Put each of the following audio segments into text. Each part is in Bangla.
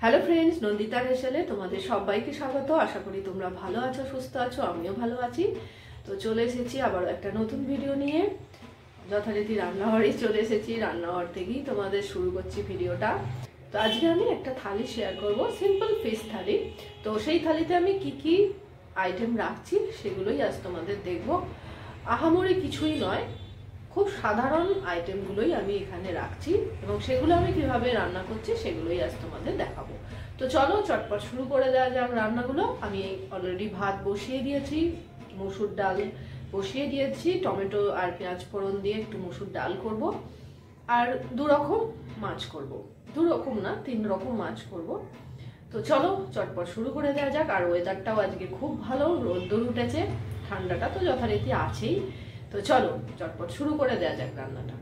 হ্যালো ফ্রেন্ডস, নন্দিতা হেসেলে তোমাদের সবাইকে স্বাগত। আশা করি তোমরা ভালো আছো, সুস্থ আছো, আমিও ভালো আছি। তো চলে এসেছি আবার একটা নতুন ভিডিও নিয়ে। যথারীতি রান্নাঘরে চলে এসেছি, রান্নাঘর থেকেই তোমাদের শুরু করছি ভিডিওটা। তো আজকে আমি একটা থালি শেয়ার করব, সিম্পল ফিশ থালি। তো সেই থালিতে আমি কি কি আইটেম রাখছি সেগুলোই আজ তোমাদের দেখবো। আহামরি কিছুই নয়, খুব সাধারণ আইটেমগুলোই আমি এখানে রাখছি এবং সেগুলো আমি কিভাবে রান্না করছি সেগুলোই আজ তোমাদের দেখাবো। তো চলো চটপট শুরু করে দেওয়া যাক রান্নাগুলো। আমি অলরেডি ভাত বসিয়ে দিয়েছি, মসুর ডাল বসিয়ে দিয়েছি, টমেটো আর পেঁয়াজ ফোড়ন দিয়ে একটু মসুর ডাল করব, আর দু রকম মাছ করব। দু রকম না, 3 রকম মাছ করব। তো চলো চটপট শুরু করে দেওয়া যাক। আর ওয়েদারটাও আজকে খুব ভালো, রোদ্দুর উঠেছে, ঠান্ডাটা তো যথারীতি আছেই। তো চলো চটপট শুরু করে দেওয়া যাক রান্নাটা।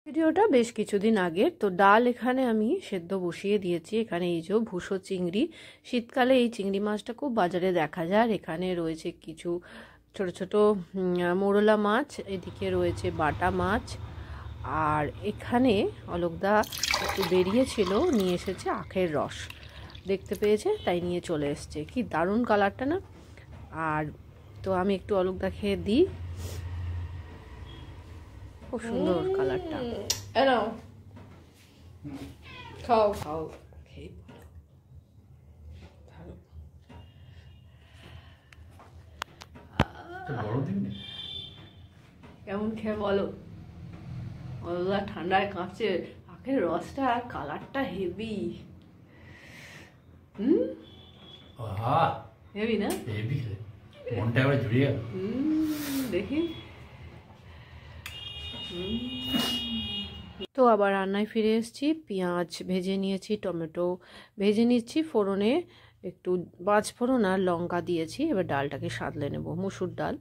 ভিডিওটা বেশ কিছুদিন আগের। তো ডাল এখানে আমি সেদ্ধ বসিয়ে দিয়েছি। এখানে এই যে ভুসো চিংড়ি, শীতকালে এই চিংড়ি মাছটা খুব বাজারে দেখা যায়। আর এখানে রয়েছে কিছু ছোট ছোট মোরলা মাছ, এদিকে রয়েছে বাটা মাছ, আর এখানে অলোকদা একটু বেরিয়েছিল, নিয়ে এসেছে আখের রস, দেখতে পেয়েছে তাই নিয়ে চলে এসছে। কি দারুণ কালারটা না। আর তো আমি একটু অলোকদা খেয়ে দিই, খুব সুন্দর কালারটা। এনাও খাও খাও, খেয়ে কেমন খেয়ে বলো। অলোকদা ঠান্ডায় কাঁপছে, আখের রসটা আর কালারটা হেভি। হেভি না? হেভি, মনটা এবারে জুড়িয়ে গেল। দেখি। তো আবার রান্নায় ফিরে এসেছি। পেঁয়াজ ভেজে নিয়েছি, টমেটো ভেজে নিচ্ছি, ফোড়নে একটু 5 ফোড়ন আর লঙ্কা দিয়েছি। এবার ডালটাকে সাঁতলে নেব। মুসুর ডাল,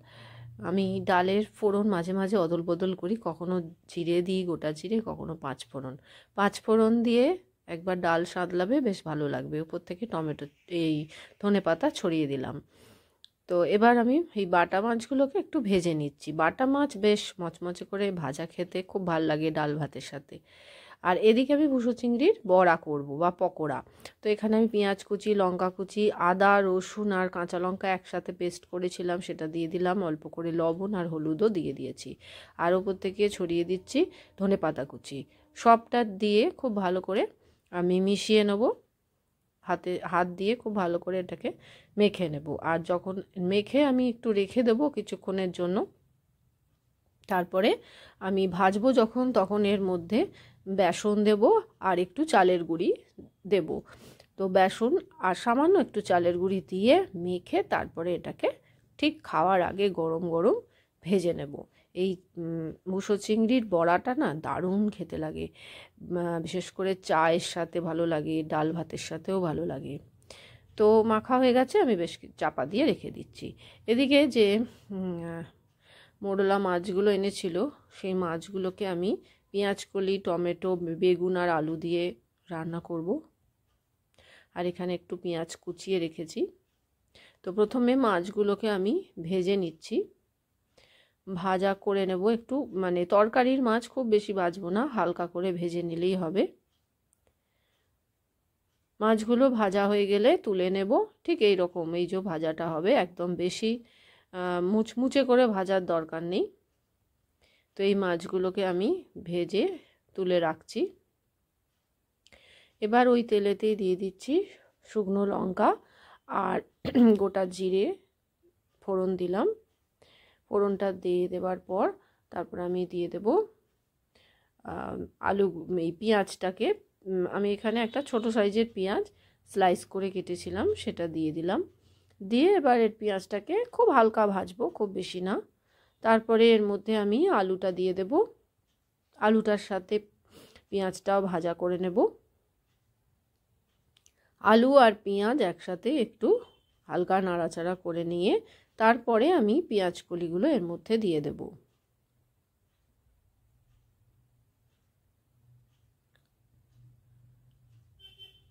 আমি ডালের ফোড়ন মাঝে মাঝে অদল বদল করি, কখনো জিরে দিই, গোটা জিরে, কখনো 5 ফোড়ন। 5 ফোড়ন দিয়ে একবার ডাল সাঁতলাবে, বেশ ভালো লাগবে। উপর থেকে টমেটো এই ধনেপাতা ছড়িয়ে দিলাম। তো এবার আমি এই বাটা মাছগুলোকে একটু ভেজে নিচ্ছি। বাটা মাছ বেশ মচমচে করে ভাজা খেতে খুব ভাল লাগে ডাল ভাতের সাথে। আর এদিকে আমি ভুসো চিংড়ির বড়া করব বা পকোড়া। তো এখানে আমি পেঁয়াজ কুচি, লঙ্কা কুচি, আদা, রসুন আর কাঁচা লঙ্কা একসাথে পেস্ট করেছিলাম, সেটা দিয়ে দিলাম। অল্প করে লবণ আর হলুদও দিয়ে দিয়েছি। আর ওপর থেকে ছড়িয়ে দিচ্ছি ধনেপাতা কুচি। সবটা দিয়ে খুব ভালো করে আমি মিশিয়ে নেব। হাত দিয়ে খুব ভালো করে এটাকে মেখে নেব। আর যখন মেখে আমি একটু রেখে দেবো কিছুক্ষণের জন্য, তারপরে আমি ভাজবো যখন, তখন এর মধ্যে বেসন দেব আর একটু চালের গুঁড়ি দেব। তো বেসন আর সামান্য একটু চালের গুঁড়ি দিয়ে মেখে তারপরে এটাকে ঠিক খাওয়ার আগে গরম গরম ভেজে নেব। এই ভুসো চিংড়ির বড়াটা না দারুণ খেতে লাগে, বিশেষ করে চায়ের সাথে ভালো লাগে, ডাল ভাতের সাথেও ভালো লাগে। তো মাখা হয়ে গেছে, আমি বেশ চাপা দিয়ে রেখে দিচ্ছি। এদিকে যে মোরলা মাছগুলো এনেছিল, সেই মাছগুলোকে আমি পেঁয়াজ কলি, টমেটো, বেগুন আর আলু দিয়ে রান্না করব। আর এখানে একটু পেঁয়াজ কুচিয়ে রেখেছি। তো প্রথমে মাছগুলোকে আমি ভেজে নিচ্ছি, ভাজা করে নেব একটু, মানে তরকারির মাছ খুব বেশি ভাজবো না, হালকা করে ভেজে নিলেই হবে। মাছগুলো ভাজা হয়ে গেলে তুলে নেব। ঠিক এই রকম এই যে ভাজাটা হবে, একদম বেশি মুচমুচে করে ভাজার দরকার নেই। তো এই মাছগুলোকে আমি ভেজে তুলে রাখছি। এবার ওই তেলেতেই দিয়ে দিচ্ছি শুকনো লঙ্কা আর গোটা জিরে ফোড়ন দিলাম। ফোড়নটা দিয়ে দেওয়ার পর তারপর আমি দিয়ে দেব আলু, এই পেঁয়াজটাকে আমি এখানে একটা ছোট সাইজের পেঁয়াজ স্লাইস করে কেটেছিলাম, সেটা দিয়ে দিলাম। দিয়ে এবার এর পেঁয়াজটাকে খুব হালকা ভাজবো, খুব বেশি না। তারপরে এর মধ্যে আমি আলুটা দিয়ে দেব। আলুটার সাথে পেঁয়াজটাও ভাজা করে নেব। আলু আর পেঁয়াজ একসাথে একটু হালকা নাড়াচাড়া করে নিয়ে তারপরে আমি পেঁয়াজ কলিগুলো এর মধ্যে দিয়ে দেব।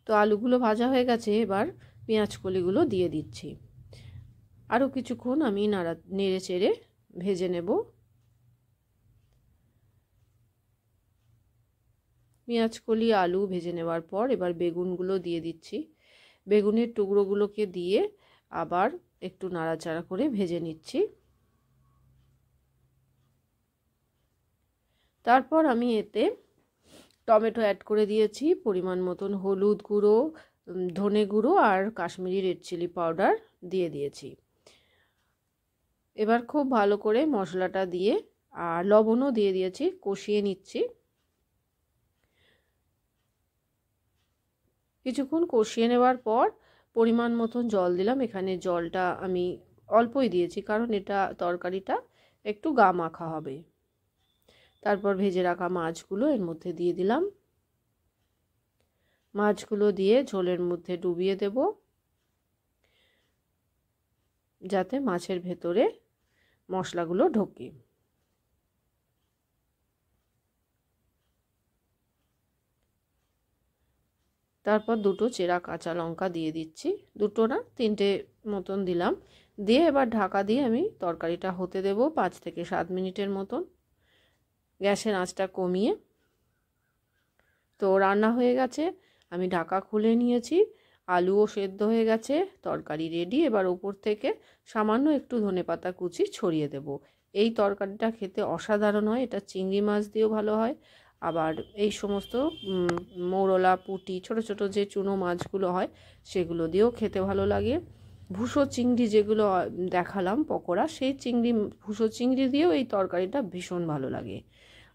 তো আলুগুলো ভাজা হয়ে গেছে, এবার পেঁয়াজ কলিগুলো দিয়ে দিচ্ছি। আরও কিছুক্ষণ আমি নেড়ে চেড়ে ভেজে নেব। পেঁয়াজ কলি আলু ভেজে নেওয়ার পর এবার বেগুনগুলো দিয়ে দিচ্ছি। বেগুনের টুকরোগুলোকে দিয়ে আবার একটু নাড়াচাড়া করে ভেজে নিচ্ছি। তারপর আমি এতে টমেটো অ্যাড করে দিয়েছি, পরিমাণ মতন হলুদ গুঁড়ো, ধনে গুঁড়ো আর কাশ্মীরি রেড চিলি পাউডার দিয়ে দিয়েছি। এবার খুব ভালো করে মশলাটা দিয়ে আর লবণও দিয়ে দিয়েছি, কষিয়ে নিচ্ছি। কিছুক্ষণ কষিয়ে নেওয়ার পর পরিমাণ মতন জল দিলাম। এখানে জলটা আমি অল্পই দিয়েছি, কারণ এটা তরকারিটা একটু গা মাখা হবে। তারপর ভেজে রাখা মাছগুলো এর মধ্যে দিয়ে দিলাম। মাছগুলো দিয়ে ঝোলের মধ্যে ডুবিয়ে দেব, যাতে মাছের ভেতরে মশলাগুলো ঢোকে। তারপর দুটো চেরা কাঁচা লঙ্কা দিয়ে দিচ্ছি, দুটো না তিনটে মতন দিলাম। দিয়ে এবার ঢাকা দিয়ে আমি তরকারিটা হতে দেব 5 থেকে 7 মিনিটের মতন, গ্যাসের আঁচটা কমিয়ে। তো রান্না হয়ে গেছে, আমি ঢাকা খুলে নিয়েছি, আলুও সেদ্ধ হয়ে গেছে, তরকারি রেডি। এবার ওপর থেকে সামান্য একটু ধনেপাতা কুচি ছড়িয়ে দেব। এই তরকারিটা খেতে অসাধারণ হয়, এটা চিংড়ি মাছ দিয়েও ভালো হয়, আবার এই সমস্ত মৌরলা, পুঁটি, ছোট ছোট যে চুনো মাছগুলো হয় সেগুলো দিয়েও খেতে ভালো লাগে। ভুসো চিংড়ি যেগুলো দেখালাম পকোড়া, সেই ভুসো চিংড়ি দিয়েও এই তরকারিটা ভীষণ ভালো লাগে।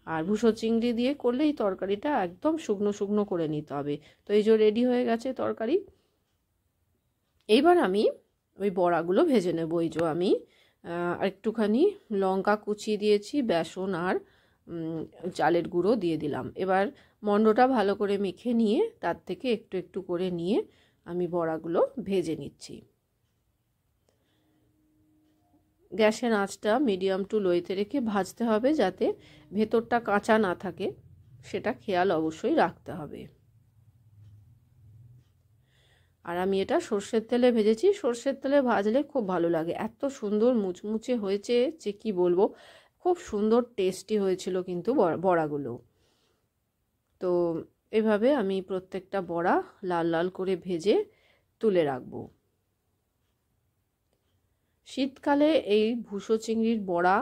আর ভুসো চিংড়ি দিয়ে করলে এই তরকারিটা একদম শুকনো শুকনো করে নিতে হবে। তো এই যে রেডি হয়ে গেছে তরকারি। এইবার আমি ওই বড়াগুলো ভেজে নেব। এই যে আমি একটুখানি লঙ্কা কুচিয়ে দিয়েছি, বেসন আর চালের গুঁড়ো দিয়ে দিলাম। এবার মণ্ডটা ভালো করে মেখে নিয়ে তার থেকে একটু একটু করে নিয়ে আমি বড়াগুলো ভেজে নিচ্ছি। গ্যাসের আঁচটা মিডিয়াম টু লোতে রেখে ভাজতে হবে, যাতে ভেতরটা কাঁচা না থাকে, সেটা খেয়াল অবশ্যই রাখতে হবে। আর আমি এটা সর্ষের তেলে ভেজেছি, সর্ষের তেলে ভাজলে খুব ভালো লাগে। এত সুন্দর মুচমুচে হয়েছে যে কি বলবো, খুব সুন্দর টেস্টি হয়েছিল কিন্তু বড়াগুলো। তো এভাবে আমি প্রত্যেকটা বড়া লাল লাল করে ভেজে তুলে রাখবো। শীতকালে এই ভুসো চিংড়ির বড়া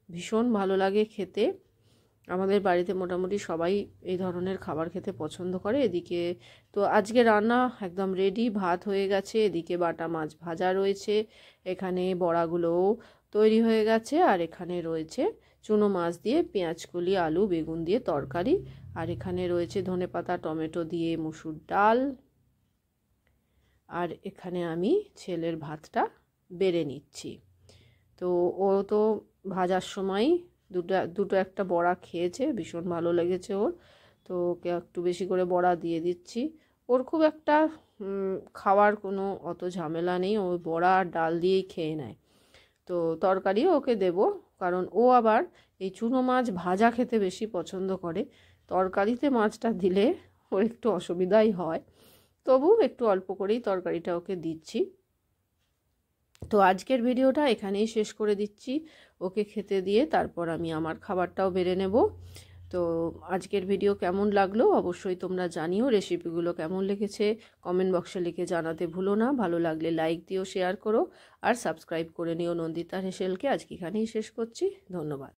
ভীষণ ভালো লাগে খেতে। আমাদের বাড়িতে মোটামুটি সবাই এই ধরনের খাবার খেতে পছন্দ করে। এদিকে তো আজকে রান্না একদম রেডি, ভাত হয়ে গেছে, এদিকে বাটা মাছ ভাজা রয়েছে, এখানে বড়াগুলোও তৈরি হয়ে গেছে, আর এখানে রয়েছে চুনো মাছ দিয়ে পেঁয়াজকলি আলু বেগুন দিয়ে তরকারি, আর এখানে রয়েছে ধনেপাতা টমেটো দিয়ে মুসুর ডাল। আর এখানে আমি ছেলের ভাতটা বেড়ে নিচ্ছি। তো ও তো ভাজার সময় দুটো একটা বড়া খেয়েছে, ভীষণ ভালো লেগেছে ওর। তো ওকে একটু বেশি করে বড়া দিয়ে দিচ্ছি। ওর খুব একটা খাওয়ার কোনো অত ঝামেলা নেই, ও বড়া আর ডাল দিয়েই খেয়ে নেয়। তো তরকারিও ওকে দেব, কারণ ও আবার এই চুনো মাছ ভাজা খেতে বেশি পছন্দ করে। তরকারিতে মাছটা দিলে ওর একটু অসুবিধাই হয়, তবু একটু অল্প করেই তরকারিটা ওকে দিচ্ছি। তো আজকের ভিডিওটা এখানেই শেষ করে দিচ্ছি, ওকে খেতে দিয়ে তারপর আমি আমার খাবারটাও বেড়ে নেব। তো আজকের ভিডিও কেমন লাগলো অবশ্যই তোমরা জানিও, রেসিপিগুলো কেমন লেগেছে কমেন্ট বক্সে লিখে জানাতে ভুলো না। ভালো লাগলে লাইক দিও, শেয়ার করো আর সাবস্ক্রাইব করে নিও নন্দিতা হেসেলকে। আজকে এখানেই শেষ করছি, ধন্যবাদ।